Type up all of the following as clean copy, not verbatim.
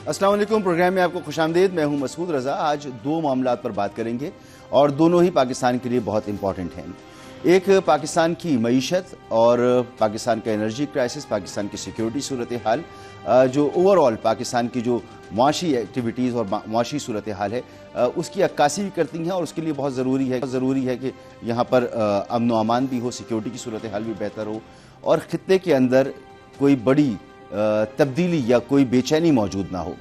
السلام علیکم، پروگرام میں آپ کو خوش آمدید۔ میں ہوں مسعود رضا۔ آج دو معاملات پر بات کریں گے اور دونوں ہی پاکستان کے لیے بہت امپورٹنٹ ہیں۔ ایک پاکستان کی معیشت اور پاکستان کا انرجی کرائسس، پاکستان کی سیکیورٹی صورتحال، جو اوور آل پاکستان کی جو معاشی ایکٹیویٹیز اور معاشی صورتحال ہے اس کی عکاسی بھی کرتی ہیں، اور اس کے لیے بہت ضروری ہے کہ یہاں پر امن و امان بھی ہو، سیکیورٹی کی صورتحال بھی بہتر ہو، اور خطے کے اندر کوئی بڑی تبدیلی یا کوئی بے چینی موجود نہ ہو۔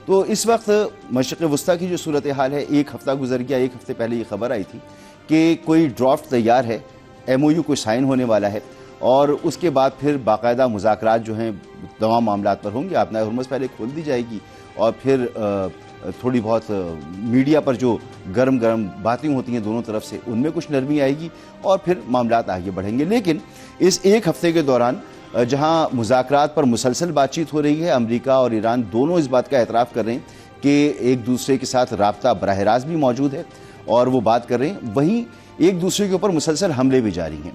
تو اس وقت مشرق وسطیٰ کی جو صورتحال ہے، ایک ہفتہ گزر گیا، ایک ہفتے پہلے یہ خبر آئی تھی کہ کوئی ڈرافٹ تیار ہے، MOU کوئی سائن ہونے والا ہے، اور اس کے بعد پھر باقاعدہ مذاکرات جو ہیں تمام معاملات پر ہوں گے۔ آبنائے ہرمز پہلے کھول دی جائے گی، اور پھر تھوڑی بہت میڈیا پر جو گرم باتیں ہوتی ہیں دونوں طرف سے، ان میں کچھ نرمی آئے گی، اور پھر معاملات آگے بڑھیں گے۔ لیکن اس ایک ہفتے کے دوران جہاں مذاکرات پر مسلسل بات چیت ہو رہی ہے، امریکہ اور ایران دونوں اس بات کا اعتراف کر رہے ہیں کہ ایک دوسرے کے ساتھ رابطہ براہ راست بھی موجود ہے اور وہ بات کر رہے ہیں، وہیں ایک دوسرے کے اوپر مسلسل حملے بھی جاری ہیں۔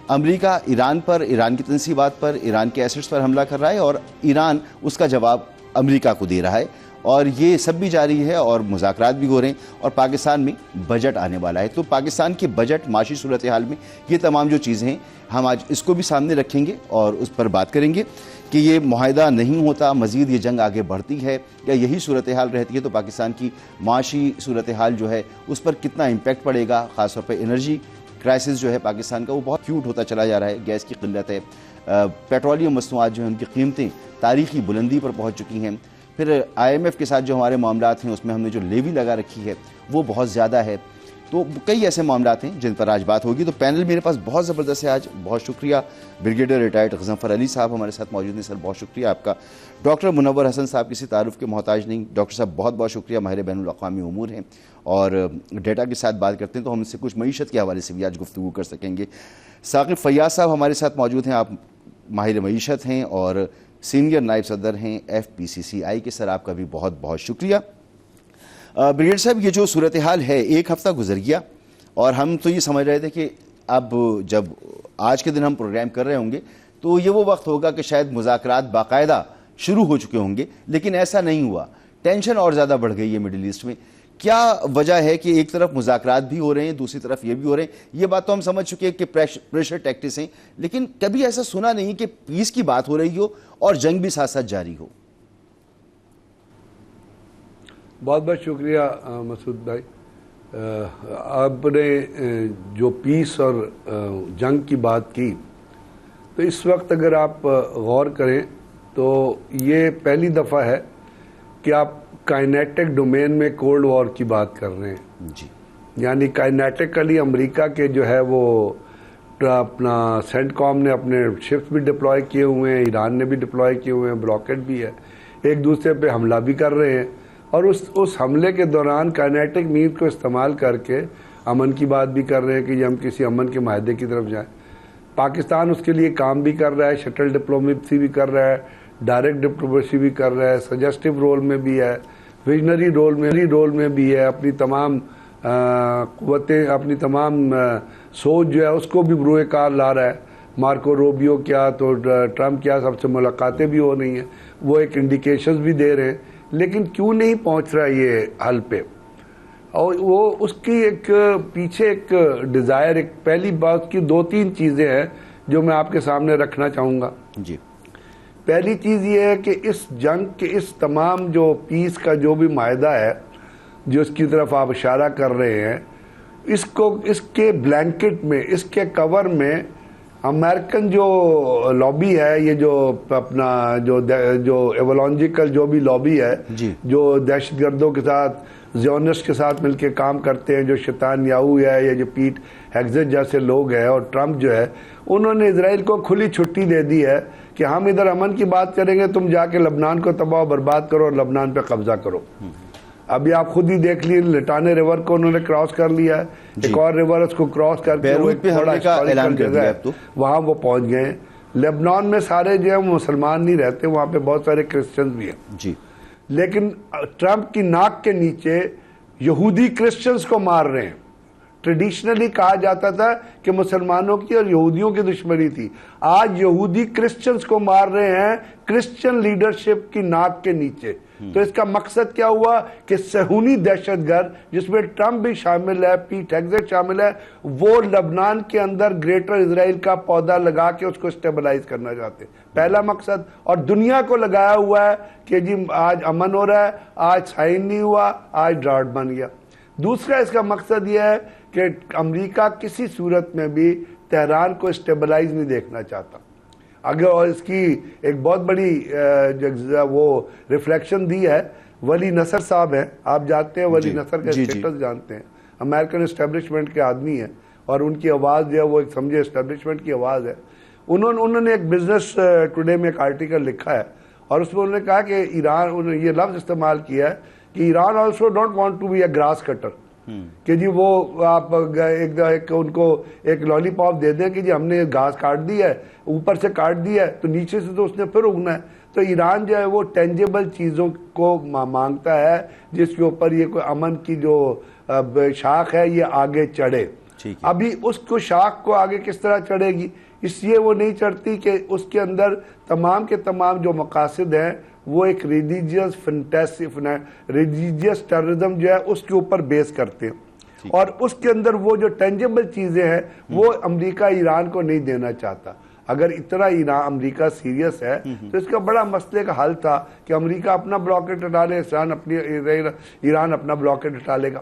امریکہ ایران پر، ایران کی تنصیبات پر، ایران کے ایسٹس پر حملہ کر رہا ہے، اور ایران اس کا جواب امریکہ کو دے رہا ہے، اور یہ سب بھی جاری ہے، اور مذاکرات بھی ہو رہے ہیں، اور پاکستان میں بجٹ آنے والا ہے۔ تو پاکستان کے بجٹ، معاشی صورتحال میں یہ تمام جو چیزیں ہیں، ہم آج اس کو بھی سامنے رکھیں گے اور اس پر بات کریں گے کہ یہ معاہدہ نہیں ہوتا، مزید یہ جنگ آگے بڑھتی ہے، یا یہی صورتحال رہتی ہے تو پاکستان کی معاشی صورتحال جو ہے اس پر کتنا امپیکٹ پڑے گا۔ خاص طور پہ انرجی کرائسس جو ہے پاکستان کا، وہ بہت کیوٹ ہوتا چلا جا رہا ہے، گیس کی قلت ہے، پیٹرولیم مصنوعات جو ہیں ان کی قیمتیں تاریخی بلندی پر پہنچ چکی ہیں، پھر IMF کے ساتھ جو ہمارے معاملات ہیں اس میں ہم نے جو لیوی لگا رکھی ہے وہ بہت زیادہ ہے۔ تو کئی ایسے معاملات ہیں جن پر آج بات ہوگی۔ تو پینل میرے پاس بہت زبردست ہے آج، بہت شکریہ۔ بریگیڈیئر ریٹائرڈ غضنفر علی صاحب ہمارے ساتھ موجود ہیں، سر بہت شکریہ آپ کا۔ ڈاکٹر منور حسن صاحب کسی تعارف کے محتاج نہیں، ڈاکٹر صاحب بہت بہت شکریہ، ماہر بین الاقوامی امور ہیں اور ڈیٹا کے ساتھ بات کرتے ہیں، تو ہم سے کچھ معیشت کے حوالے سے بھی آج گفتگو کر سکیں گے۔ ثاقب فیاض صاحب ہمارے ساتھ موجود ہیں، آپ ماہر معیشت ہیں اور سینئر نائب صدر ہیں FPCCI کے، سر آپ کا بھی بہت بہت شکریہ۔ بریگیڈیئر صاحب، یہ جو صورتحال ہے، ایک ہفتہ گزر گیا اور ہم تو یہ سمجھ رہے تھے کہ اب جب آج کے دن ہم پروگرام کر رہے ہوں گے تو یہ وہ وقت ہوگا کہ شاید مذاکرات باقاعدہ شروع ہو چکے ہوں گے، لیکن ایسا نہیں ہوا، ٹینشن اور زیادہ بڑھ گئی ہے مڈل ایسٹ میں۔ کیا وجہ ہے کہ ایک طرف مذاکرات بھی ہو رہے ہیں، دوسری طرف یہ بھی ہو رہے ہیں؟ یہ بات تو ہم سمجھ چکے ہیں کہ پریشر ٹیکٹکس ہیں، لیکن کبھی ایسا سنا نہیں کہ پیس کی بات ہو رہی ہو اور جنگ بھی ساتھ ساتھ جاری ہو۔ بہت بہت شکریہ مسعود بھائی۔ آپ نے جو پیس اور جنگ کی بات کی، تو اس وقت اگر آپ غور کریں تو یہ پہلی دفعہ ہے کہ آپ کائنیٹک ڈومین میں کولڈ وار کی بات کر رہے ہیں جی، یعنی کائنیٹکلی امریکہ کے جو ہے وہ اپنا سینٹ کام نے اپنے شپس بھی ڈپلوائے کیے ہوئے ہیں، ایران نے بھی ڈپلوائے کیے ہوئے ہیں، براکٹ بھی ہے، ایک دوسرے پہ حملہ بھی کر رہے ہیں، اور اس حملے کے دوران کائنیٹک مینز کو استعمال کر کے امن کی بات بھی کر رہے ہیں کہ یہ ہم کسی امن کے معاہدے کی طرف جائیں۔ پاکستان اس کے لیے کام بھی کر رہا ہے، شٹل ڈپلومیسی بھی کر رہا ہے، ڈائریکٹ ڈپلومیسی بھی کر رہا ہے، سجیسٹو رول میں بھی ہے، ویژنری رول میں بھی ہے، اپنی تمام قوتیں، اپنی تمام سوچ جو ہے اس کو بھی بروئے کار لا رہا ہے۔ مارکو روبیو کیا تو ٹرمپ کیا، سب سے ملاقاتیں بھی ہو رہی ہیں، وہ ایک انڈیکیشنز بھی دے رہے ہیں، لیکن کیوں نہیں پہنچ رہا یہ حل پہ؟ اور وہ اس کی ایک پیچھے ایک ڈیزائر، ایک پہلی بات کی دو تین چیزیں ہیں جو میں آپ کے سامنے رکھنا چاہوں گا۔ جی، پہلی چیز یہ ہے کہ اس جنگ کے اس تمام جو پیس کا جو بھی معاہدہ ہے جو اس کی طرف آپ اشارہ کر رہے ہیں، اس کے بلینکٹ میں، اس کے کور میں امریکن جو لابی ہے، یہ جو اپنا جو ایولانجیکل جو بھی لابی ہے، جی، جو دہشت گردوں کے ساتھ، زیونسٹ کے ساتھ مل کے کام کرتے ہیں، جو شیطان یاہو ہے یا جو پیٹ ہیگزٹ جیسے لوگ ہیں، اور ٹرمپ جو ہے، انہوں نے اسرائیل کو کھلی چھٹی دے دی ہے کہ ہم ادھر امن کی بات کریں گے، تم جا کے لبنان کو تباہ و برباد کرو اور لبنان پہ قبضہ کرو۔ ابھی آپ خود ہی دیکھ لیے، لٹانے ریور کو انہوں نے کراس کر لیا ہے، ایک اور ریور اس کو کراس کر کے وہاں وہ پہنچ گئے ہیں۔ لبنان میں سارے جو ہیں وہ مسلمان نہیں رہتے، وہاں پہ بہت سارے کرسچنز بھی ہیں، جی، لیکن ٹرمپ کی ناک کے نیچے یہودی کرسچنز کو مار رہے ہیں۔ ٹریڈیشنلی کہا جاتا تھا کہ مسلمانوں کی اور یہودیوں کی دشمنی تھی، آج یہودی کرسچنز کو مار رہے ہیں کرسچن لیڈرشپ کی ناک کے نیچے، تو اس کا مقصد کیا ہوا کہ صہیونی دہشت گرد جس میں ٹرمپ بھی شامل ہے، پیٹ ہیگزیٹ شامل ہے، وہ لبنان کے اندر گریٹر اسرائیل کا پودا لگا کے اس کو اسٹیبلائز کرنا چاہتے ہیں، پہلا مقصد. اور دنیا کو لگایا ہوا ہے کہ جی آج امن ہو رہا ہے، آج سائن نہیں ہوا، آج ڈراٹ بن گیا. دوسرا اس کا مقصد یہ ہے کہ امریکہ کسی صورت میں بھی تہران کو اسٹیبلائز نہیں دیکھنا چاہتا. اگر اور اس کی ایک بہت بڑی وہ ریفلیکشن دی ہے ولی نصر صاحب ہیں، آپ جانتے ہیں ولی نصر کا اسٹیٹس جانتے ہیں، امریکن اسٹیبلشمنٹ کے آدمی ہیں اور ان کی آواز جو ہے وہ ایک سمجھے اسٹیبلشمنٹ کی آواز ہے. انہوں نے ایک بزنس ٹوڈے میں ایک آرٹیکل لکھا ہے اور اس میں انہوں نے کہا کہ ایران، انہوں نے یہ لفظ استعمال کیا ہے کہ Iran also don't want to be a grass cutter, کہ جی وہ آپ ان کو ایک لالی پاپ دے دیں کہ جی ہم نے گھاس کاٹ دی ہے، اوپر سے کاٹ دی ہے تو نیچے سے تو اس نے پھر اگنا ہے. تو ایران جو ہے وہ ٹینجیبل چیزوں کو مانگتا ہے جس کے اوپر یہ کوئی امن کی جو شاخ ہے یہ آگے چڑھے. ابھی اس کو شاخ کو آگے کس طرح چڑھے گی، اس لیے وہ نہیں چڑھتی کہ اس کے اندر تمام کے تمام جو مقاصد ہیں وہ ایک ریلیجیس ٹیررزم جو ہے اس کے اوپر بیس کرتے ہیں، اور اس کے اندر وہ جو ٹینجیبل چیزیں ہیں وہ امریکہ ایران کو نہیں دینا چاہتا. اگر اتنا امریکہ سیریس ہے تو اس کا بڑا مسئلے کا حل تھا کہ امریکہ اپنا بلاکیٹ ہٹا لے، ایران اپنا بلاکیٹ ہٹا لے گا.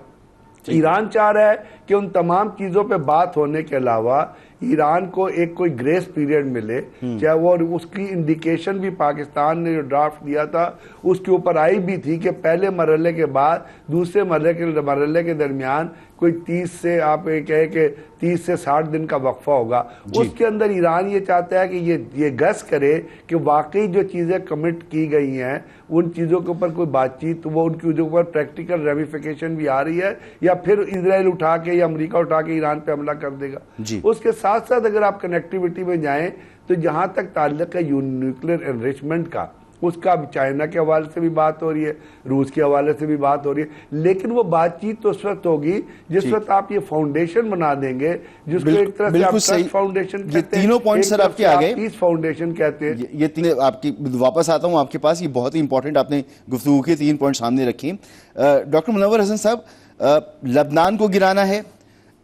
ایران چاہ رہا ہے کہ ان تمام چیزوں پہ بات ہونے کے علاوہ ایران کو ایک کوئی گریس پیریڈ ملے، چاہے وہ اس کی انڈیکیشن بھی پاکستان نے جو ڈرافٹ دیا تھا اس کے اوپر آئی بھی تھی کہ پہلے مرحلے کے بعد دوسرے مرحلے کے درمیان کوئی 30 سے آپ کہے کہ 30 سے 60 دن کا وقفہ ہوگا. اس کے اندر ایران یہ چاہتا ہے کہ یہ گس کرے کہ واقعی جو چیزیں کمٹ کی گئی ہیں ان چیزوں کے اوپر کوئی بات چیت، وہ ان کے اوپر پریکٹیکل ریمیفیکیشن بھی آ رہی ہے، یا پھر اسرائیل اٹھا کے یا امریکہ اٹھا کے ایران پہ حملہ کر دے گا. اس کے ساتھ ساتھ اگر آپ کنیکٹیوٹی میں جائیں تو جہاں تک تعلق ہے نیوکلیر انریچمنٹ کا، اس کا چائنا کے حوالے سے بھی بات ہو رہی ہے، روس کے حوالے سے بھی بات ہو رہی ہے، لیکن وہ بات چیت تو اس وقت ہوگی جس وقت آپ یہ فاؤنڈیشن بنا دیں گے جس کو ایک طرح سے آپ ٹرسٹ فاؤنڈیشن کہتے ہیں، یہ تینوں پوائنٹ سر آپ کے آگئے، پیس فاؤنڈیشن کہتے ہیں. یہ تین آپ کی واپس آتا ہوں آپ کے پاس، یہ بہت ہی امپورٹنٹ آپ نے گفتگو کے 3 پوائنٹ سامنے رکھیں. ڈاکٹر منور حسن صاحب، لبنان کو گرانا ہے،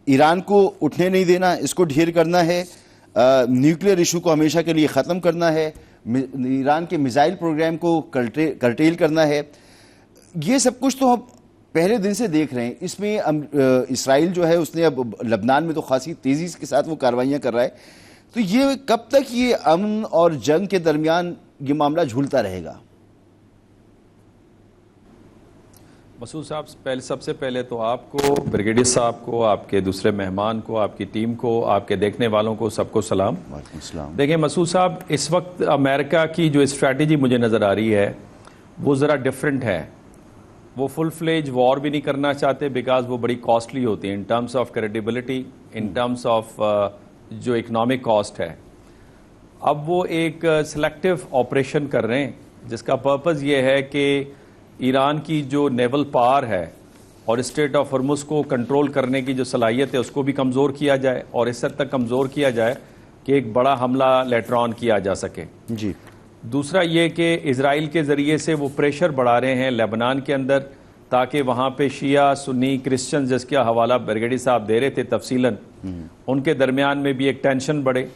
ایران کو اٹھنے نہیں دینا، اس کو ڈھیر کرنا ہے، نیوکلیر ایشو کو ہمیشہ کے لیے ختم کرنا ہے، ایران کے میزائل پروگرام کو کرٹیل کرنا ہے. یہ سب کچھ تو ہم پہلے دن سے دیکھ رہے ہیں. اس میں اسرائیل جو ہے اس نے اب لبنان میں تو خاصی تیزی کے ساتھ وہ کاروائیاں کر رہا ہے. تو یہ کب تک یہ امن اور جنگ کے درمیان یہ معاملہ جھولتا رہے گا؟ مسعود صاحب، سب سے پہلے تو آپ کو، بریگیڈیئر صاحب کو، آپ کے دوسرے مہمان کو، آپ کی ٹیم کو، آپ کے دیکھنے والوں کو، سب کو سلام. وعلیکم السلام. دیکھیں مسعود صاحب، اس وقت امریکہ کی جو اسٹریٹجی مجھے نظر آ رہی ہے وہ ذرا ڈیفرنٹ ہے. وہ فل فلیج وار بھی نہیں کرنا چاہتے بیکاز وہ بڑی کاسٹلی ہوتی ہے in terms of credibility, in terms of جو اکنامک کاسٹ ہے. اب وہ ایک سلیکٹیو آپریشن کر رہے ہیں جس کا پرپز یہ ہے کہ ایران کی جو نیول پاور ہے اور اسٹریٹ آف ہرمز کو کنٹرول کرنے کی جو صلاحیت ہے اس کو بھی کمزور کیا جائے، اور اس حد تک کمزور کیا جائے کہ ایک بڑا حملہ لیٹر آن کیا جا سکے. جی. دوسرا یہ کہ اسرائیل کے ذریعے سے وہ پریشر بڑھا رہے ہیں لبنان کے اندر تاکہ وہاں پہ شیعہ سنی کرسچن جس کا حوالہ برگیڈی صاحب دے رہے تھے تفصیلاً، ان کے درمیان میں بھی ایک ٹینشن بڑھے.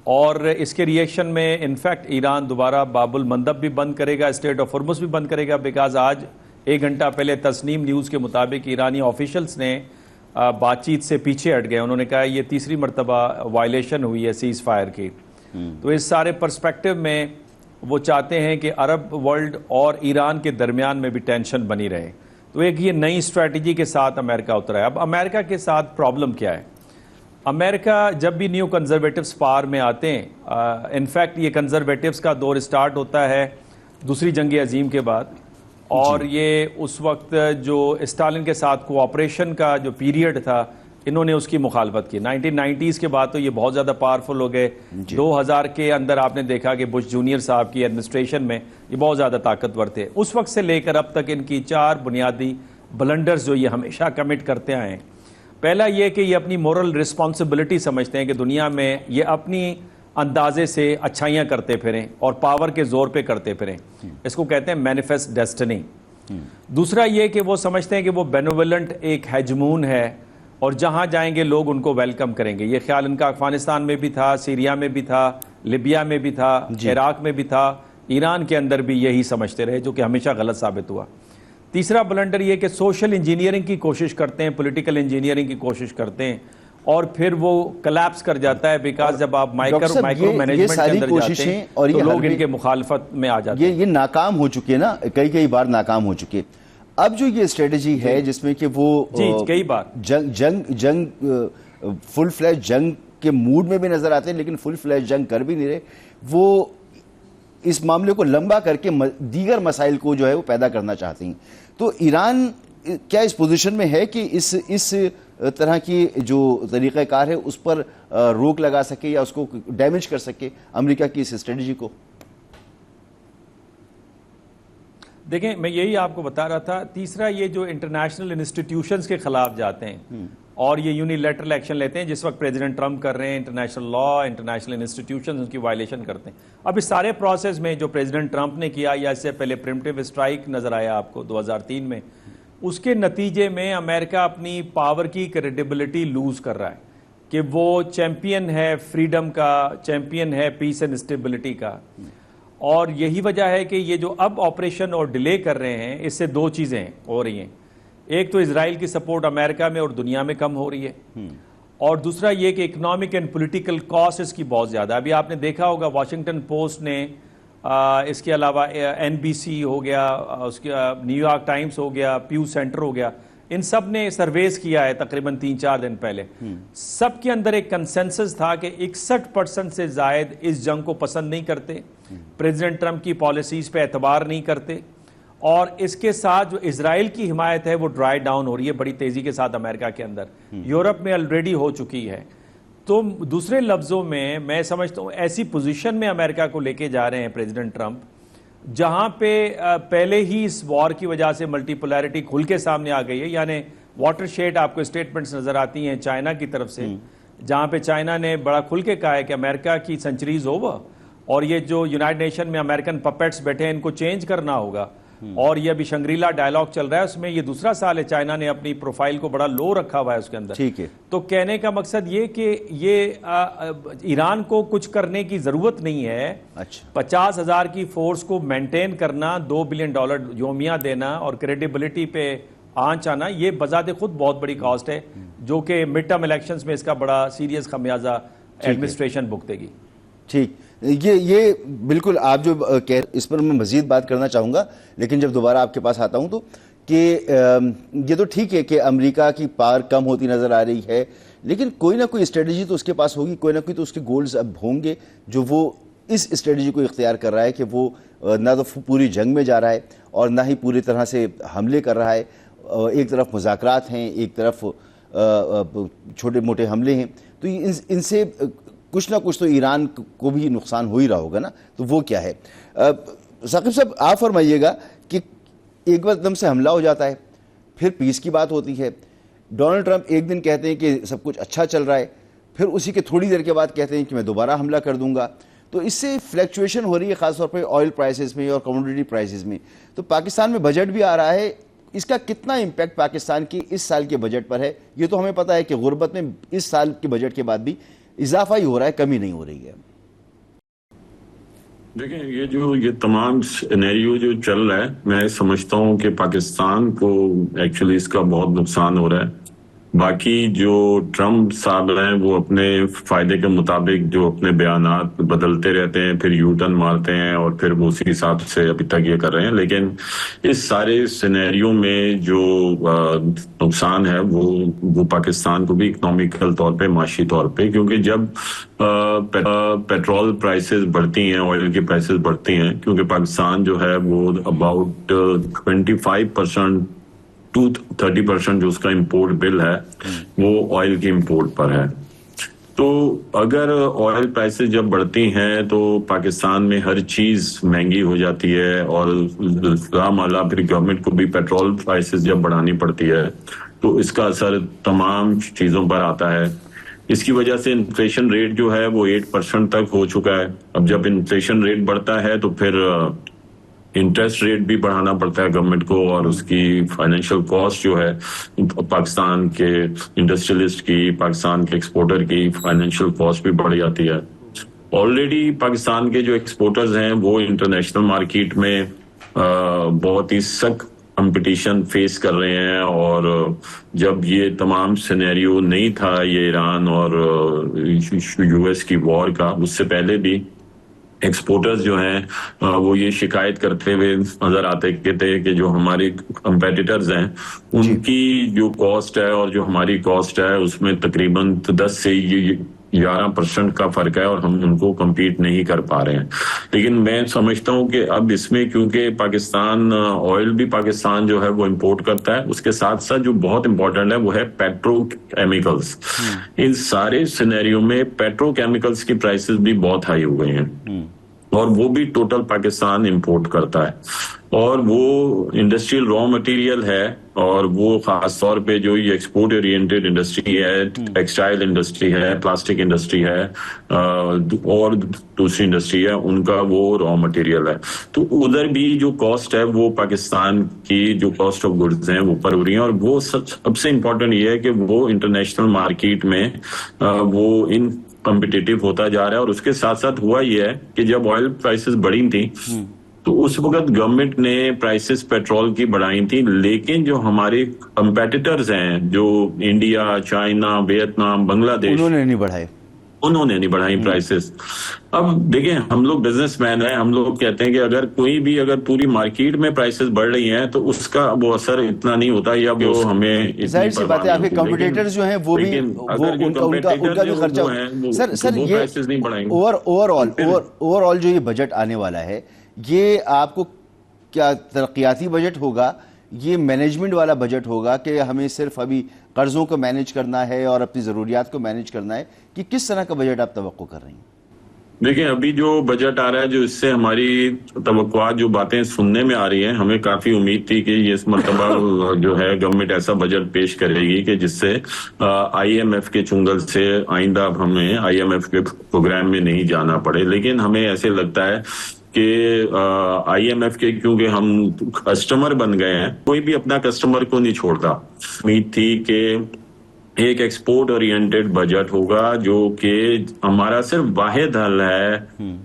اور اس کے ریئیکشن میں انفیکٹ ایران دوبارہ باب المندب بھی بند کرے گا، اسٹریٹ آف ہرمز بھی بند کرے گا، بیکاز آج 1 گھنٹہ پہلے تسنیم نیوز کے مطابق ایرانی آفیشلز نے بات چیت سے پیچھے ہٹ گئے. انہوں نے کہا یہ تیسری مرتبہ وائلیشن ہوئی ہے سیز فائر کی. تو اس سارے پرسپیکٹو میں وہ چاہتے ہیں کہ عرب ورلڈ اور ایران کے درمیان میں بھی ٹینشن بنی رہے. تو ایک یہ نئی اسٹریٹجی کے ساتھ امریکہ اترا ہے. اب امریکہ کے ساتھ پرابلم کیا ہے؟ امریکہ جب بھی نیو کنزرویٹوز پاور میں آتے ہیں، انفیکٹ یہ کنزرویٹوز کا دور سٹارٹ ہوتا ہے دوسری جنگ عظیم کے بعد، اور یہ اس وقت جو اسٹالن کے ساتھ کوآپریشن کا جو پیریڈ تھا انہوں نے اس کی مخالفت کی. 1990s کے بعد تو یہ بہت زیادہ پاورفل ہو گئے. 2000 کے اندر آپ نے دیکھا کہ بش جونیئر صاحب کی ایڈمنسٹریشن میں یہ بہت زیادہ طاقتور تھے. اس وقت سے لے کر اب تک ان کی 4 بنیادی بلنڈرز جو یہ ہمیشہ کمٹ کرتے آئے ہیں. پہلا یہ کہ یہ اپنی مورل رسپانسبلٹی سمجھتے ہیں کہ دنیا میں یہ اپنی اندازے سے اچھائیاں کرتے پھریں اور پاور کے زور پہ کرتے پھریں. اس کو کہتے ہیں مینیفیسٹ ڈیسٹنی. دوسرا یہ کہ وہ سمجھتے ہیں کہ وہ بینوولنٹ ایک ہیجمون ہے اور جہاں جائیں گے لوگ ان کو ویلکم کریں گے. یہ خیال ان کا افغانستان میں بھی تھا, سیریا میں بھی تھا, لیبیا میں بھی تھا, عراق میں بھی تھا, ایران کے اندر بھی یہی سمجھتے رہے, جو کہ ہمیشہ غلط ثابت ہوا. تیسرا بلنڈر یہ کہ سوشل انجینئرنگ کی کوشش کرتے ہیں, پولیٹیکل انجینئرنگ کی کوشش کرتے ہیں, اور پھر وہ کلیپس کر جاتا ہے بیکاز جب آپ مائکرو مینجمنٹ کے اندر جاتے ہیں تو لوگ ان کے مخالفت میں آ جاتے ہیں. یہ ناکام ہو چکے نا, کئی بار ناکام ہو چکے. اب جو یہ اسٹریٹجی ہے جس میں کہ وہ کئی بار جنگ فل فلیج جنگ کے موڈ میں بھی نظر آتے ہیں لیکن فل فلیج جنگ کر بھی نہیں رہے, وہ اس معاملے کو لمبا کر کے دیگر مسائل کو جو ہے وہ پیدا کرنا چاہتے ہیں. تو ایران کیا اس پوزیشن میں ہے کہ اس طرح کی جو طریقہ کار ہے اس پر روک لگا سکے یا اس کو ڈیمیج کر سکے امریکہ کی اس اسٹریٹجی کو؟ دیکھیں میں یہی آپ کو بتا رہا تھا. تیسرا یہ جو انٹرنیشنل انسٹیٹیوشنز کے خلاف جاتے ہیں اور یہ یونیلیٹرل ایکشن لیتے ہیں, جس وقت پریزیڈنٹ ٹرمپ کر رہے ہیں, انٹرنیشنل لا, انٹرنیشنل انسٹیٹیوشنز ان کی وائلیشن کرتے ہیں. اب اس سارے پروسیس میں جو پریزیڈنٹ ٹرمپ نے کیا یا اس سے پہلے پریمپٹیو اسٹرائک نظر آیا آپ کو 2003 میں, اس کے نتیجے میں امریکہ اپنی پاور کی کریڈیبلٹی لوز کر رہا ہے کہ وہ چیمپئن ہے فریڈم کا, چیمپئن ہے پیس اینڈ اسٹیبلٹی کا. اور یہی وجہ ہے کہ یہ جو اب آپریشن اور ڈیلے کر رہے ہیں اس سے دو چیزیں ہو رہی ہیں. ایک تو اسرائیل کی سپورٹ امریکہ میں اور دنیا میں کم ہو رہی ہے, اور دوسرا یہ کہ اکنامک اینڈ پولیٹیکل کاسٹ اس کی بہت زیادہ. ابھی آپ نے دیکھا ہوگا واشنگٹن پوسٹ نے, اس کے علاوہ NBC ہو گیا, اس کے نیو یارک ٹائمز ہو گیا, پیو سینٹر ہو گیا, ان سب نے سرویز کیا ہے تقریباً 3-4 دن پہلے. سب کے اندر ایک کنسنسس تھا کہ 61% سے زائد اس جنگ کو پسند نہیں کرتے, پریزیڈنٹ ٹرمپ کی پالیسیز پہ اعتبار نہیں کرتے, اور اس کے ساتھ جو اسرائیل کی حمایت ہے وہ ڈرائی ڈاؤن ہو رہی ہے بڑی تیزی کے ساتھ امریکہ کے اندر. یورپ میں آلریڈی ہو چکی ہے. تو دوسرے لفظوں میں سمجھتا ہوں ایسی پوزیشن میں امریکہ کو لے کے جا رہے ہیں پریزیڈنٹ ٹرمپ, جہاں پہ پہلے ہی اس وار کی وجہ سے ملٹی پولیرٹی کھل کے سامنے آ گئی ہے. یعنی واٹر شیڈ آپ کو اسٹیٹمنٹس نظر آتی ہیں چائنا کی طرف سے, جہاں پہ چائنا نے بڑا کھل کے کہا ہے کہ امریکہ کی سنچریز اوور, اور یہ جو یونائٹڈ نیشن میں امریکن پپیٹس بیٹھے ہیں ان کو چینج کرنا ہوگا. اور یہ ابھی شنگریلا ڈائلاگ چل رہا ہے, اس میں یہ دوسرا سال ہے چائنا نے اپنی پروفائل کو بڑا لو رکھا ہوا ہے اس کے اندر. ٹھیک ہے. تو کہنے کا مقصد یہ کہ یہ ایران کو کچھ کرنے کی ضرورت نہیں ہے. 50,000 کی فورس کو مینٹین کرنا, $2 بلین یومیہ دینا اور کریڈیبلٹی پہ آنچ آنا, یہ بذات خود بہت بڑی کاسٹ ہے جو کہ مڈ ٹرم الیکشنز میں اس کا بڑا سیریس خمیازہ ایڈمنسٹریشن بھگتے گی. ٹھیک, یہ بالکل آپ جو اس پر میں مزید بات کرنا چاہوں گا, لیکن جب دوبارہ آپ کے پاس آتا ہوں تو کہ یہ تو ٹھیک ہے کہ امریکہ کی پاور کم ہوتی نظر آ رہی ہے, لیکن کوئی نہ کوئی اسٹریٹجی تو اس کے پاس ہوگی, کوئی نہ کوئی تو اس کے گولز اب ہوں گے جو وہ اس اسٹریٹجی کو اختیار کر رہا ہے کہ وہ نہ تو پوری جنگ میں جا رہا ہے اور نہ ہی پوری طرح سے حملے کر رہا ہے. ایک طرف مذاکرات ہیں, ایک طرف چھوٹے موٹے حملے ہیں, تو ان سے کچھ نہ کچھ تو ایران کو بھی نقصان ہو ہی رہا ہوگا نا. تو وہ کیا ہے ثاقب صاحب, آپ فرمائیے گا کہ ایک بار دم سے حملہ ہو جاتا ہے, پھر پیس کی بات ہوتی ہے. ڈونلڈ ٹرمپ ایک دن کہتے ہیں کہ سب کچھ اچھا چل رہا ہے, پھر اسی کے تھوڑی دیر کے بعد کہتے ہیں کہ میں دوبارہ حملہ کر دوں گا. تو اس سے فلیکچویشن ہو رہی ہے خاص طور پہ آئل پرائسز میں اور کموڈیٹی پرائسز میں. تو پاکستان میں بجٹ بھی آ رہا ہے, اس کا کتنا امپیکٹ پاکستان کی اس سال کے بجٹ پر ہے؟ یہ تو ہمیں پتہ ہے کہ غربت میں اس سال کے بجٹ کے بعد بھی اضافہ ہی ہو رہا ہے, کمی نہیں ہو رہی ہے. دیکھیں یہ تمام سینیریو جو چل رہا ہے, میں سمجھتا ہوں کہ پاکستان کو ایکچولی اس کا بہت نقصان ہو رہا ہے. باقی جو ٹرمپ صاحب ہیں وہ اپنے فائدے کے مطابق جو اپنے بیانات بدلتے رہتے ہیں, پھر یو ٹرن مارتے ہیں اور پھر وہ اسی حساب سے ابھی تک یہ کر رہے ہیں. لیکن اس سارے سینیریو میں جو نقصان ہے وہ پاکستان کو بھی اکنامیکل طور پہ, معاشی طور پہ, کیونکہ جب پیٹرول پرائسز بڑھتی ہیں, آئل کی پرائسز بڑھتی ہیں, کیونکہ پاکستان جو ہے وہ اباؤٹ 25% to 30% جو اس کا امپورٹ بل ہے وہ آئل کی امپورٹ پر ہے. تو اگر آئل پرائسز جب بڑھتی ہیں تو پاکستان میں ہر چیز مہنگی ہو جاتی ہے, اور رامالا پھر گورنمنٹ کو بھی پیٹرول پرائسز جب بڑھانی پڑتی ہے تو اس کا اثر تمام چیزوں پر آتا ہے. اس کی وجہ سے انفلیشن ریٹ جو ہے وہ 8% تک ہو چکا ہے. اب جب انفلیشن ریٹ بڑھتا ہے تو پھر انٹرسٹ ریٹ بھی بڑھانا پڑتا ہے گورنمنٹ کو, اور اس کی فائنینشیل کاسٹ جو ہے پاکستان کے انڈسٹریلسٹ کی, پاکستان کے ایکسپورٹر کی فائنینشیل کاسٹ بھی بڑھ جاتی ہے. آلریڈی پاکستان کے جو ایکسپورٹرز ہیں وہ انٹرنیشنل مارکیٹ میں بہت ہی سخت کمپٹیشن فیس کر رہے ہیں, اور جب یہ تمام سینیریو نہیں تھا یہ ایران اور یو ایس کی وار کا, اس سے پہلے بھی ایکسپورٹرز جو ہیں وہ یہ شکایت کرتے ہوئے نظر آتے تھے کہ جو ہمارے کمپیٹیٹرز ہیں ان کی جو کاسٹ ہے اور جو ہماری کاسٹ ہے اس میں تقریباً 10 سے 11% کا فرق ہے, اور ہم ان کو کمپیٹ نہیں کر پا رہے ہیں. لیکن میں سمجھتا ہوں کہ اب اس میں کیونکہ پاکستان آئل بھی پاکستان جو ہے وہ امپورٹ کرتا ہے, اس کے ساتھ ساتھ جو بہت امپورٹنٹ ہے وہ ہے پیٹرو کیمیکلز. ان سارے سینیریو میں پیٹرو کیمیکلز کی پرائسز بھی بہت ہائی ہو گئی ہیں, اور وہ بھی ٹوٹل پاکستان امپورٹ کرتا ہے, اور وہ انڈسٹریل را مٹیریل ہے, اور وہ خاص طور پہ جو یہ ایکسپورٹ اورینٹیڈ انڈسٹری ہے, ٹیکسٹائل انڈسٹری ہے, پلاسٹک انڈسٹری ہے, اور دوسری انڈسٹری ہے, ان کا وہ را مٹیریل ہے. تو ادھر بھی جو کاسٹ ہے وہ پاکستان کی جو کاسٹ آف گڈز ہیں وہ اوپر ہو رہی ہیں, اور وہ سب سے امپورٹنٹ یہ ہے کہ وہ انٹرنیشنل مارکیٹ میں وہ ان کمپٹیٹیو ہوتا جا رہا ہے. اور اس کے ساتھ ساتھ ہوا یہ ہے کہ جب آئل پرائسز بڑھی تھیں تو اس وقت گورنمنٹ نے پرائسز پیٹرول کی بڑھائی تھی, لیکن جو ہمارے کمپیٹیٹرز ہیں جو انڈیا, چائنا, ویتنام, بنگلہ دیش, انہوں نے نہیں بڑھائی پرائسز. اب دیکھیں ہم لوگ بزنس مین ہیں, ہم لوگ کہتے ہیں کہ اگر کوئی بھی اگر پوری مارکیٹ میں پرائسز بڑھ رہی ہیں تو اس کا وہ اثر اتنا نہیں ہوتا, یا وہ ہمیں ظاہر سی بات ہے آپ کے کمپیٹیٹرز جو ہیں وہ بھی ان کا بھی خرچہ. سر یہ اوور آل جو یہ بجٹ آنے والا ہے یہ آپ کو کیا ترقیاتی بجٹ ہوگا, یہ مینجمنٹ والا بجٹ ہوگا کہ ہمیں صرف ابھی قرضوں کو مینیج کرنا ہے اور اپنی ضروریات کو مینیج کرنا ہے, کہ کس طرح کا بجٹ آپ توقع کر رہے ہیں؟ دیکھیں ابھی جو بجٹ آ رہا ہے, جو اس سے ہماری توقعات جو باتیں سننے میں آ رہی ہیں, ہمیں کافی امید تھی کہ یہ اس مرتبہ جو ہے گورنمنٹ ایسا بجٹ پیش کرے گی کہ جس سے آئی ایم ایف کے چنگل سے آئندہ ہمیں آئی ایم ایف کے پروگرام میں نہیں جانا پڑے. لیکن ہمیں ایسے لگتا ہے کہ آئی ایم ایف کے کیونکہ ہم کسٹمر بن گئے ہیں, کوئی بھی اپنا کسٹمر کو نہیں چھوڑتا. امید تھی کہ ایک ایکسپورٹ اورینٹیڈ بجٹ ہوگا جو کہ ہمارا صرف واحد حل ہے.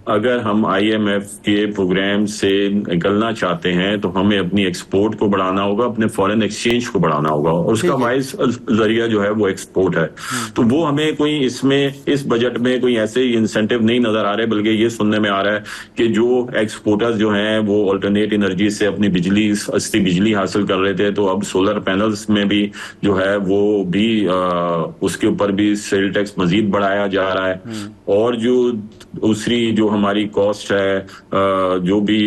اگر ہم آئی ایم ایف کے پروگرام سے نکلنا چاہتے ہیں تو ہمیں اپنی ایکسپورٹ کو بڑھانا ہوگا, اپنے فورن ایکسچینج کو بڑھانا ہوگا, اور اس کا واحد ذریعہ جو ہے وہ ایکسپورٹ ہے. تو وہ ہمیں کوئی اس بجٹ میں کوئی ایسے انسینٹیو نہیں نظر آ رہے, بلکہ یہ سننے میں آ رہا ہے کہ جو ایکسپورٹرز جو ہیں وہ آلٹرنیٹ انرجی سے اپنی سستی بجلی حاصل کر رہے تھے, تو اب سولر پینلز میں بھی جو ہے وہ بھی اس کے اوپر بھی سیل ٹیکس مزید بڑھایا جا رہا ہے. اور جو دوسری جو ہماری کاسٹ ہے, جو بھی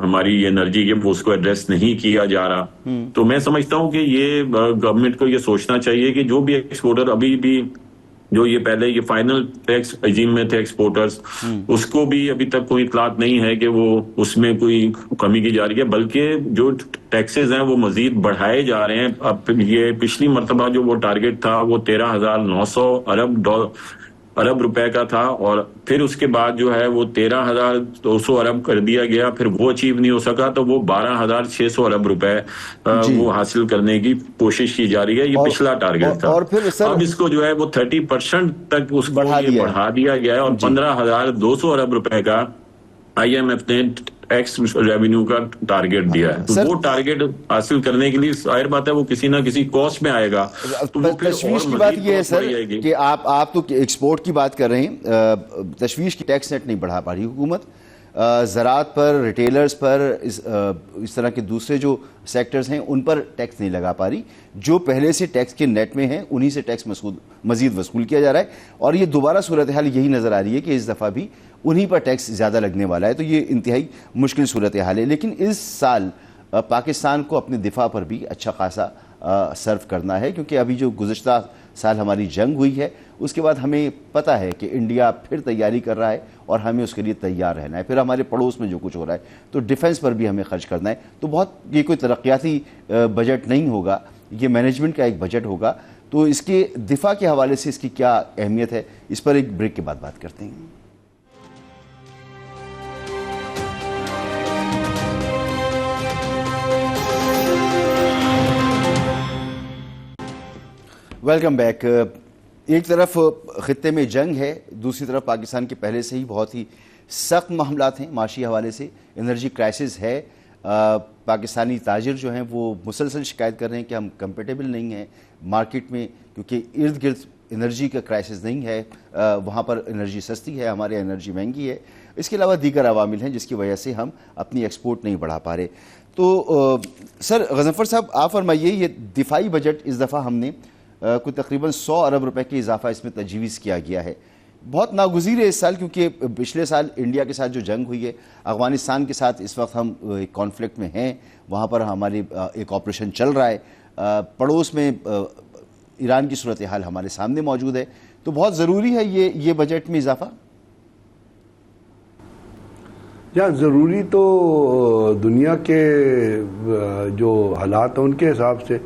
ہماری انرجی کی, اس کو ایڈریس نہیں کیا جا رہا. تو میں سمجھتا ہوں کہ یہ گورنمنٹ کو یہ سوچنا چاہیے کہ جو بھی ایکسپورٹر ابھی بھی جو یہ پہلے یہ فائنل ٹیکس عظیم میں تھے ایکسپورٹرز, اس کو بھی ابھی تک کوئی اطلاعات نہیں ہے کہ وہ اس میں کوئی کمی کی جا رہی ہے, بلکہ جو ٹیکسز ہیں وہ مزید بڑھائے جا رہے ہیں. اب یہ پچھلی مرتبہ جو وہ ٹارگٹ تھا وہ 13,900 ارب روپے کا تھا, اور پھر اس کے بعد جو ہے وہ 13,200 ارب کر دیا گیا. پھر وہ اچیو نہیں ہو سکا تو وہ 12,600 ارب روپے وہ حاصل کرنے کی کوشش کی جا رہی ہے. یہ پچھلا ٹارگٹ تھا, اور پھر اب اس کو جو ہے وہ 30% تک اس کو بڑھا دیا گیا ہے, اور 15,200 ارب روپے کا آئی ایم ایف نے ٹیکس ریونیو کا ٹارگٹ دیا ہے. تو وہ ٹارگٹ حاصل کرنے کے لیے ظاہر بات ہے وہ کسی نہ کسی کاسٹ میں آئے گا. تشویش کی بات یہ ہے سر کہ آپ تو ایکسپورٹ کی بات کر رہے ہیں, تشویش کی ٹیکس نیٹ نہیں بڑھا پا رہی حکومت, زراعت پر, ریٹیلرز پر, اس طرح کے دوسرے جو سیکٹرز ہیں ان پر ٹیکس نہیں لگا پا رہی. جو پہلے سے ٹیکس کے نیٹ میں ہیں انہی سے ٹیکس مزید وصول کیا جا رہا ہے, اور یہ دوبارہ صورتحال یہی نظر آ رہی ہے کہ اس دفعہ بھی انہی پر ٹیکس زیادہ لگنے والا ہے. تو یہ انتہائی مشکل صورتحال ہے. لیکن اس سال پاکستان کو اپنے دفاع پر بھی اچھا خاصا صرف کرنا ہے, کیونکہ ابھی جو گزشتہ سال ہماری جنگ ہوئی ہے اس کے بعد ہمیں پتہ ہے کہ انڈیا پھر تیاری کر رہا ہے اور ہمیں اس کے لیے تیار رہنا ہے. پھر ہمارے پڑوس میں جو کچھ ہو رہا ہے تو ڈیفنس پر بھی ہمیں خرچ کرنا ہے. تو بہت یہ کوئی ترقیاتی بجٹ نہیں ہوگا, یہ مینجمنٹ کا ایک بجٹ ہوگا. تو اس کے دفاع کے حوالے سے اس کی کیا اہمیت ہے، اس پر ایک بریک کے بعد بات کرتے ہیں۔ Welcome back. ایک طرف خطے میں جنگ ہے، دوسری طرف پاکستان کے پہلے سے ہی بہت ہی سخت معاملات ہیں معاشی حوالے سے، انرجی کرائسس ہے۔ پاکستانی تاجر جو ہیں وہ مسلسل شکایت کر رہے ہیں کہ ہم کمپیٹیبل نہیں ہیں مارکیٹ میں، کیونکہ ارد گرد انرجی کا کرائسس نہیں ہے، وہاں پر انرجی سستی ہے، ہمارے انرجی مہنگی ہے۔ اس کے علاوہ دیگر عوامل ہیں جس کی وجہ سے ہم اپنی ایکسپورٹ نہیں بڑھا پا رہے۔ تو سر غضنفر صاحب آپ فرمائیے، یہ دفاعی بجٹ اس دفعہ ہم نے کوئی تقریباً 100 ارب روپے کے اضافہ اس میں تجویز کیا گیا ہے، بہت ناگزیر ہے اس سال، کیونکہ پچھلے سال انڈیا کے ساتھ جو جنگ ہوئی ہے، افغانستان کے ساتھ اس وقت ہم ایک کانفلکٹ میں ہیں، وہاں پر ہماری ایک آپریشن چل رہا ہے، پڑوس میں ایران کی صورتحال ہمارے سامنے موجود ہے، تو بہت ضروری ہے یہ بجٹ میں اضافہ۔ یا ضروری تو دنیا کے جو حالات ہیں ان کے حساب سے،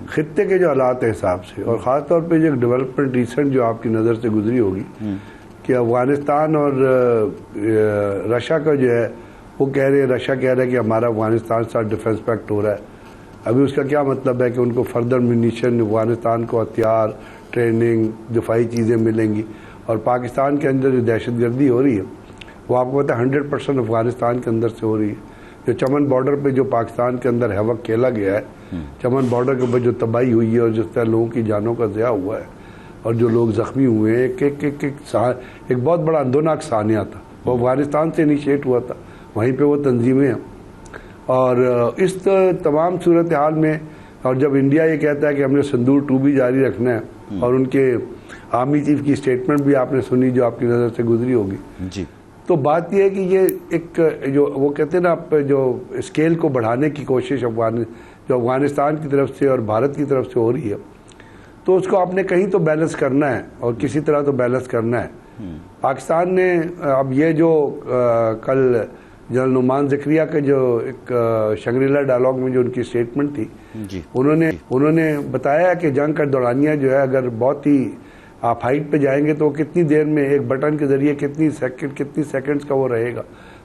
خطے کے جو حالات ہیں حساب سے، اور خاص طور پہ جو ڈیولپمنٹ ریسنٹ جو آپ کی نظر سے گزری ہوگی کہ افغانستان اور رشیا کا جو ہے وہ کہہ رہے ہیں، رشیا کہہ رہا ہے کہ ہمارا افغانستان سے ڈیفنس پیکٹ ہو رہا ہے۔ ابھی اس کا کیا مطلب ہے کہ ان کو فردر میونیشن، افغانستان کو ہتھیار، ٹریننگ، دفاعی چیزیں ملیں گی، اور پاکستان کے اندر جو دہشت گردی ہو رہی ہے وہ آپ کو پتہ ہے 100% افغانستان کے اندر سے ہو رہی ہے۔ جو چمن بارڈر پہ جو پاکستان کے اندر ہیوک کھیلا گیا ہے، چمن بارڈر کے اوپر جو تباہی ہوئی ہے اور جس طرح لوگوں کی جانوں کا ضیاع ہوا ہے اور جو لوگ زخمی ہوئے ہیں، ایک بہت بڑا اندوناک سانحہ تھا، وہ افغانستان سے انیشیٹ ہوا تھا، وہیں پہ وہ تنظیمیں ہیں۔ اور اس تمام صورتحال میں، اور جب انڈیا یہ کہتا ہے کہ ہم نے سندور 2 بھی جاری رکھنا ہے، اور ان کے آرمی چیف کی اسٹیٹمنٹ بھی آپ نے سنی جو آپ کی نظر سے گزری ہوگی، جی، تو بات یہ ہے کہ یہ ایک جو وہ کہتے ہیں نا، جو اسکیل کو بڑھانے کی کوشش جو افغانستان کی طرف سے اور بھارت کی طرف سے ہو رہی ہے، تو اس کو آپ نے کہیں تو بیلنس کرنا ہے، اور کسی طرح تو بیلنس کرنا ہے۔ پاکستان نے اب یہ جو کل جنرل نعمان زکریا کے جو ایک شنگریلا ڈائلاگ میں جو ان کی اسٹیٹمنٹ تھی، انہوں نے بتایا کہ جنگ کا دورانیہ جو ہے اگر بہت ہی آپ ہائٹ پہ جائیں گے تو کتنی دیر میں ایک بٹن کے ذریعے کتنی سیکنڈز کا وہ رہے گا،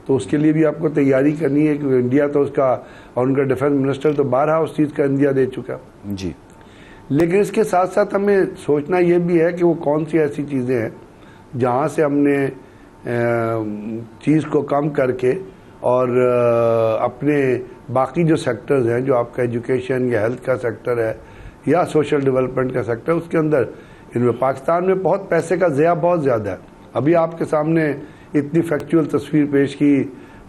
تو اس کے لیے بھی آپ کو تیاری کرنی ہے، کیونکہ انڈیا تو اس کا اور ان کا ڈیفنس منسٹر تو بارہا اس چیز کا اندیا دے چکا۔ جی، لیکن اس کے ساتھ ساتھ ہمیں سوچنا یہ بھی ہے کہ وہ کون سی ایسی چیزیں ہیں جہاں سے ہم نے چیز کو کم کر کے اور اپنے باقی جو سیکٹرز ہیں، جو آپ کا ایجوکیشن یا ہیلتھ کا سیکٹر ہے یا سوشل ڈیولپمنٹ کا سیکٹر، اس کے اندر ان میں پاکستان میں بہت پیسے کا ضیاع بہت زیادہ ہے۔ ابھی آپ کے سامنے اتنی فیکچوئل تصویر پیش کی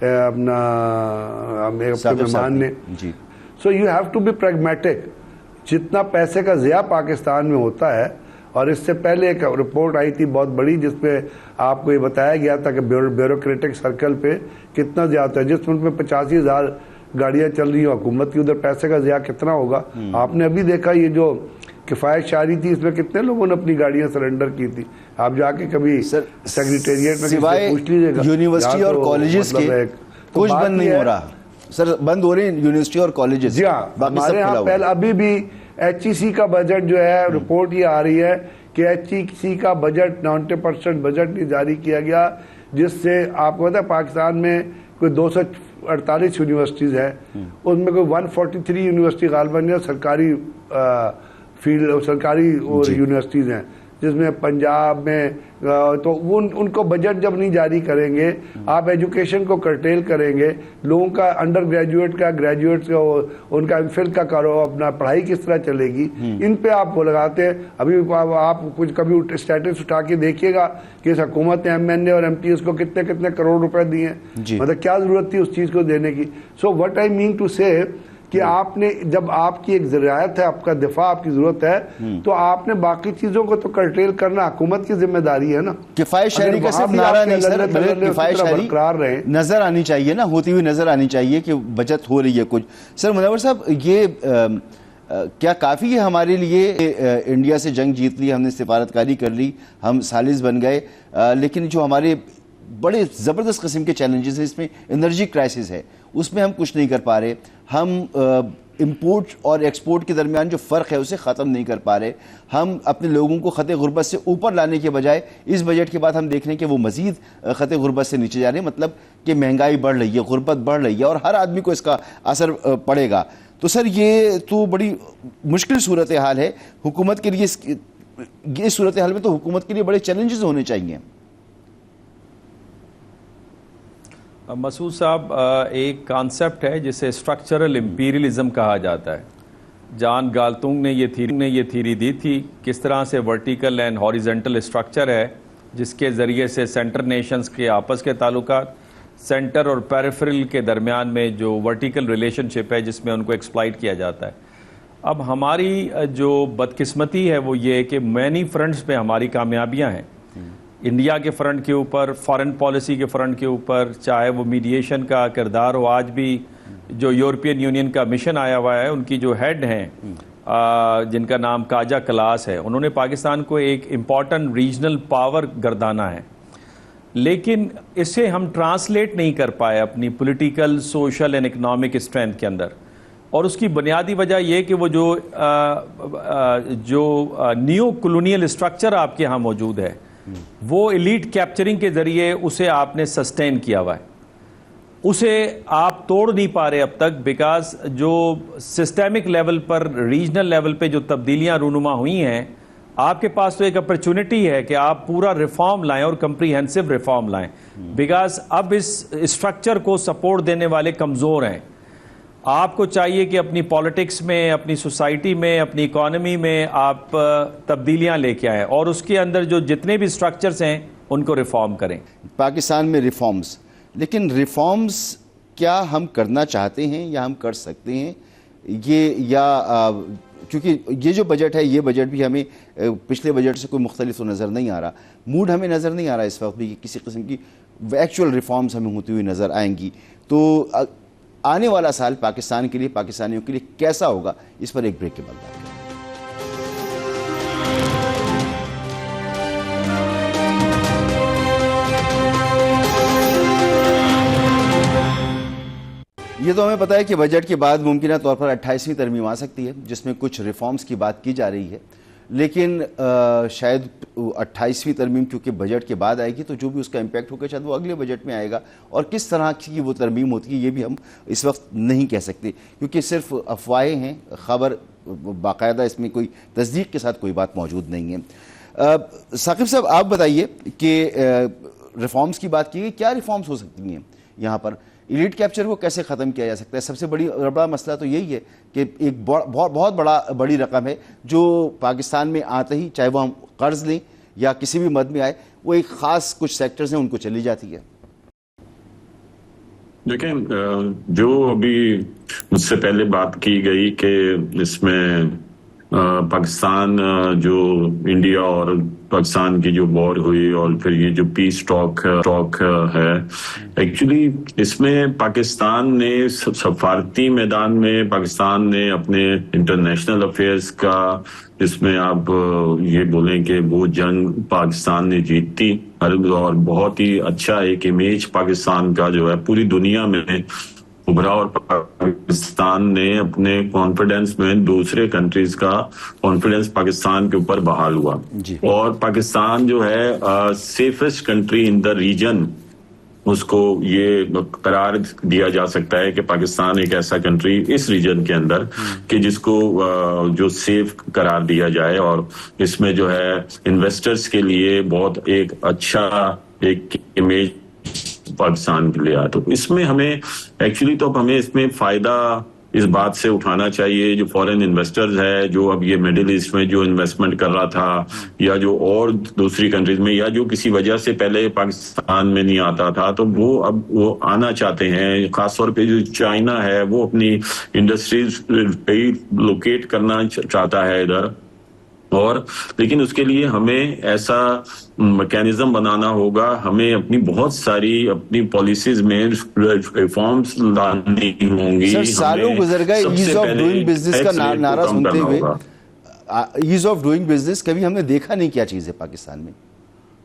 اپنا مہمان نے۔ So you have to be pragmatic. جتنا پیسے کا ضیاع پاکستان میں ہوتا ہے، اور اس سے پہلے ایک رپورٹ آئی تھی بہت بڑی جس پہ آپ کو یہ بتایا گیا تھا کہ بیوروکریٹک سرکل پہ کتنا زیادہ ہے، جس ملک میں 85,000 گاڑیاں چل رہی ہیں حکومت کی، ادھر پیسے کا ضیاع کتنا ہوگا۔ آپ نے ابھی دیکھا یہ جو کفایت شاری تھی، اس میں کتنے لوگوں نے اپنی گاڑیاں سرنڈر کی تھی۔ آپ جا کے کبھی سیکریٹریٹ میں پوچھ لیجیے گا، یونیورسٹی اور کالجز کے کچھ بند نہیں ہو رہا سر، بند ہو رہے ہیں یونیورسٹی اور کالجز۔ جی ہاں، ہمارے یہاں پہلے ابھی بھی ایچ ای سی کا بجٹ جو ہے، رپورٹ یہ آ رہی ہے کہ ایچ ای سی کا بجٹ 90% بجٹ نہیں جاری کیا گیا، جس سے آپ کو پتا ہے پاکستان میں کوئی 248 یونیورسٹیز ہیں، اس میں کوئی 143 یونیورسٹی غالباً سرکاری فیلڈ سرکاری یونیورسٹیز ہیں، جس میں پنجاب میں تو ان کو بجٹ جب نہیں جاری کریں گے، آپ ایجوکیشن کو کرٹیل کریں گے، لوگوں کا انڈر گریجویٹ کا گریجویٹ کا ان کا ایم کا کرو، اپنا پڑھائی کس طرح چلے گی، ان پہ آپ کو لگاتے ہیں۔ ابھی آپ کچھ کبھی اسٹیٹس اٹھا کے دیکھیے گا کہ اس حکومت نے MNA اور MPs کو کتنے کروڑ روپے دیے ہیں، مطلب کیا ضرورت تھی اس چیز کو دینے کی۔ So what I main to سے کہ آپ نے جب آپ کی ایک ذرائع ہے، آپ کا دفاع آپ کی ضرورت ہے، تو آپ نے باقی چیزوں کو تو کنٹرول کرنا حکومت کی ذمہ داری ہے نا۔ کفایت شہری کا صرف نعرہ نہیں سر، کفایت شہری نظر آنی چاہیے نا، ہوتی ہوئی نظر آنی چاہیے کہ بچت ہو رہی ہے کچھ۔ سر منور صاحب، یہ کیا کافی ہے ہمارے لیے؟ انڈیا سے جنگ جیت لی، ہم نے سفارتکاری کر لی، ہم ثالث بن گئے، لیکن جو ہمارے بڑے زبردست قسم کے چیلنجز ہیں، اس میں انرجی کرائسس ہے، اس میں ہم کچھ نہیں کر پا رہے۔ ہم امپورٹ اور ایکسپورٹ کے درمیان جو فرق ہے اسے ختم نہیں کر پا رہے. ہم اپنے لوگوں کو خط غربت سے اوپر لانے کے بجائے اس بجٹ کے بعد ہم دیکھ رہے ہیں کہ وہ مزید خط غربت سے نیچے جا رہے ہیں. مطلب کہ مہنگائی بڑھ رہی ہے, غربت بڑھ رہی ہے اور ہر آدمی کو اس کا اثر پڑے گا. تو سر یہ تو بڑی مشکل صورتحال ہے حکومت کے لیے. اس صورتحال میں تو حکومت کے لیے بڑے چیلنجز ہونے چاہیے. مسعود صاحب, ایک کانسیپٹ ہے جسے اسٹرکچرل امپیریلزم کہا جاتا ہے. جان گالتونگ نے یہ تھیری دی تھی کس طرح سے ورٹیکل اینڈ ہاریزنٹل اسٹرکچر ہے جس کے ذریعے سے سینٹر نیشنز کے آپس کے تعلقات, سینٹر اور پیریفرل کے درمیان میں جو ورٹیکل ریلیشن شپ ہے جس میں ان کو ایکسپلائٹ کیا جاتا ہے. اب ہماری جو بدقسمتی ہے وہ یہ کہ مینی فرنٹس پہ ہماری کامیابیاں ہیں. انڈیا کے فرنٹ کے اوپر, فارن پالیسی کے فرنٹ کے اوپر, چاہے وہ میڈیشن کا کردار ہو. آج بھی جو یورپین یونین کا مشن آیا ہوا ہے ان کی جو ہیڈ ہیں جن کا نام کاجا کلاس ہے, انہوں نے پاکستان کو ایک امپورٹنٹ ریجنل پاور گردانا ہے. لیکن اسے ہم ٹرانسلیٹ نہیں کر پائے اپنی political, social and economic strength کے اندر. اور اس کی بنیادی وجہ یہ کہ وہ جو نیو کلونیل اسٹرکچر آپ کے ہاں موجود ہے وہ ایلیٹ کیپچرنگ کے ذریعے اسے آپ نے سسٹین کیا ہوا ہے. اسے آپ توڑ نہیں پا رہے اب تک, بیکاز جو سسٹیمک لیول پر, ریجنل لیول پہ جو تبدیلیاں رونما ہوئی ہیں, آپ کے پاس تو ایک اپرچونٹی ہے کہ آپ پورا ریفارم لائیں اور کمپریہنسو ریفارم لائیں, بیکاز اب اس اسٹرکچر کو سپورٹ دینے والے کمزور ہیں. آپ کو چاہیے کہ اپنی پالیٹکس میں, اپنی سوسائٹی میں, اپنی اکانومی میں آپ تبدیلیاں لے کے آئیں اور اس کے اندر جو جتنے بھی اسٹرکچرز ہیں ان کو ریفارم کریں. پاکستان میں ریفارمز, لیکن ریفارمز کیا ہم کرنا چاہتے ہیں یا ہم کر سکتے ہیں یہ, یا کیونکہ یہ جو بجٹ ہے یہ بجٹ بھی ہمیں پچھلے بجٹ سے کوئی مختلف تو نظر نہیں آ رہا, موڈ ہمیں نظر نہیں آ رہا اس وقت بھی کہ کسی قسم کی ایکچوئل ریفارمز ہمیں ہوتی ہوئی نظر آئیں گی. تو آنے والا سال پاکستان کے لیے, پاکستانیوں کے لیے کیسا ہوگا, اس پر ایک بریک کے بعد بات کریں. یہ تو ہمیں پتہ ہے کہ بجٹ کے بعد ممکنہ طور پر 28ویں ترمیم آ سکتی ہے جس میں کچھ ریفارمز کی بات کی جا رہی ہے, لیکن شاید 28ویں ترمیم کیونکہ بجٹ کے بعد آئے گی تو جو بھی اس کا امپیکٹ ہوگا شاید وہ اگلے بجٹ میں آئے گا, اور کس طرح کی وہ ترمیم ہوتی ہے یہ بھی ہم اس وقت نہیں کہہ سکتے کیونکہ صرف افواہیں ہیں, خبر باقاعدہ اس میں کوئی تصدیق کے ساتھ کوئی بات موجود نہیں ہے. ثاقب صاحب آپ بتائیے کہ ریفارمز کی بات کی گئی, کیا ریفارمز ہو سکتی ہیں یہاں پر؟ ایلیٹ کیپچر کو کیسے ختم کیا جا سکتا ہے؟ سب سے بڑا مسئلہ تو یہی ہے کہ ایک بہت بڑی رقم ہے جو پاکستان میں آتے ہی, چاہے وہ ہم قرض لیں یا کسی بھی مد میں آئے, وہ ایک خاص کچھ سیکٹرز ہیں ان کو چلی جاتی ہے. دیکھیں, جو ابھی مجھ سے پہلے بات کی گئی کہ اس میں پاکستان جو انڈیا اور پاکستان کی جو وار ہوئی اور پھر یہ جو پیس ٹاک ہے, ایکچولی اس میں پاکستان نے سفارتی میدان میں پاکستان نے اپنے انٹرنیشنل افیئرز کا, اس میں آپ یہ بولیں کہ وہ جنگ پاکستان نے جیتی اور بہت ہی اچھا ایک امیج پاکستان کا جو ہے پوری دنیا میں ابھرا, اور پاکستان نے اپنے کانفیڈنس میں دوسرے کنٹریز کا کانفیڈنس پاکستان کے اوپر بحال ہوا اور پاکستان جو ہے safest country in the region, اس کو یہ قرار دیا جا سکتا ہے کہ پاکستان ایک ایسا کنٹری اس ریجن کے اندر کہ جس کو جو سیف قرار دیا جائے, اور اس میں جو ہے انویسٹرز کے لیے بہت ایک اچھا ایک امیج پاکستان کے لیے آیا. تو اس میں ہمیں ایکچولی تو ہمیں اس میں فائدہ اس بات سے اٹھانا چاہیے جو فورن انویسٹرز ہے, جو اب یہ مڈل ایسٹ میں جو انویسٹمنٹ کر رہا تھا یا جو اور دوسری کنٹریز میں یا جو کسی وجہ سے پہلے پاکستان میں نہیں آتا تھا تو وہ اب وہ آنا چاہتے ہیں. خاص طور پہ جو چائنا ہے وہ اپنی انڈسٹریز پہ لوکیٹ کرنا چاہتا ہے ادھر, اور لیکن اس کے لیے ہمیں ایسا میکینزم بنانا ہوگا, ہمیں اپنی بہت ساری اپنی پالیسیز میں ریفارمز لانی ہوں گی. سر سالوں گزر گئے ایز آف ڈوئنگ بزنس کا نعرہ سنتے ہوئے, ایز آف ڈوئنگ بزنس کبھی ہم نے دیکھا نہیں کیا چیز ہے پاکستان میں.